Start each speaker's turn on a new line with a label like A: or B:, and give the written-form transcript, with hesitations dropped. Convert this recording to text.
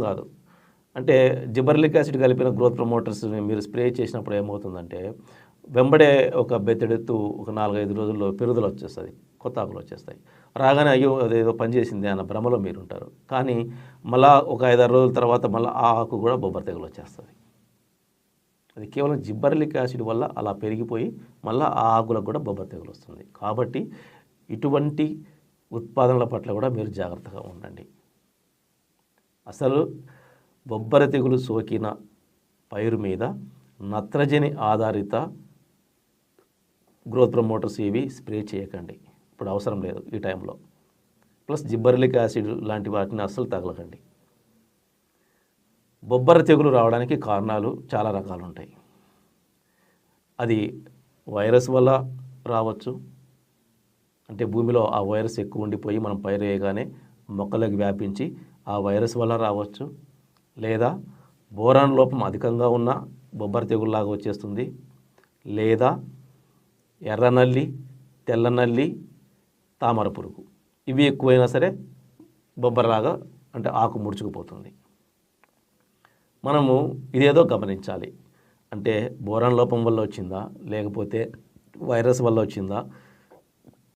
A: కాదు. అంటే జిబర్లిక్ యాసిడ్ కలిపిన గ్రోత్ ప్రమోటర్స్‌ని మీరు స్ప్రే చేసినప్పుడు ఏమవుతుందంటే, వెంబడే ఒక బెత్తెడెత్తు ఒక 4, 5 రోజుల్లో పెరుగుదలొచ్చేస్తది. కొత్త ఆకులొచ్చేస్తాయి. రాగానే అయ్యో! అదేదో పని చేసిందే అన్న భ్రమలో మీరుంటారు. కానీ మళ్ళా ఒక 5, 6 రోజుల తర్వాత మళ్ళా ఆ ఆకు కూడా బొబ్బర తెగులొచ్చేస్తది. అది కేవలం జిబ్బర్లిక్ యాసిడ్ వల్ల అలా పెరిగిపోయి మళ్ళా ఆ ఆకులకు కూడా బొబ్బర తెగులొస్తుంది. కాబట్టి ఇటువంటి ఉత్పాదనల పట్ల కూడా మీరు జాగ్రత్తగా ఉండండి. అసలు బొబ్బర తెగులు సోకిన పైరు మీద నత్రజని ఆధారిత గ్రోత్ ప్రమోటర్స్ ఇవి స్ప్రే చేయకండి. ఇప్పుడు అవసరం లేదు ఈ టైంలో. ప్లస్ జిబ్బర్లిక్ యాసిడ్ లాంటి వాటిని అస్సలు తగలకండి. బొబ్బర తెగులు రావడానికి కారణాలు చాలా రకాలు ఉంటాయి. అది వైరస్ వల్ల రావచ్చు. అంటే భూమిలో ఆ వైరస్ ఎక్కువ ఉండిపోయి మనం పైరు వేయగానే మొక్కలకు వ్యాపించి ఆ వైరస్ వల్ల రావచ్చు. లేదా బోరాన్ లోపం అధికంగా ఉన్న బొబ్బర తెగుల్లాగా వచ్చేస్తుంది. లేదా ఎర్రనల్లి, తెల్లనల్లి, తామర పురుగు ఇవి ఎక్కువైనా సరే బొబ్బరలాగా అంటే ఆకు ముడుచుకుపోతుంది. మనము ఇదేదో గమనించాలి. అంటే బోరాన్ లోపం వల్ల వచ్చిందా, లేకపోతే వైరస్ వల్ల వచ్చిందా,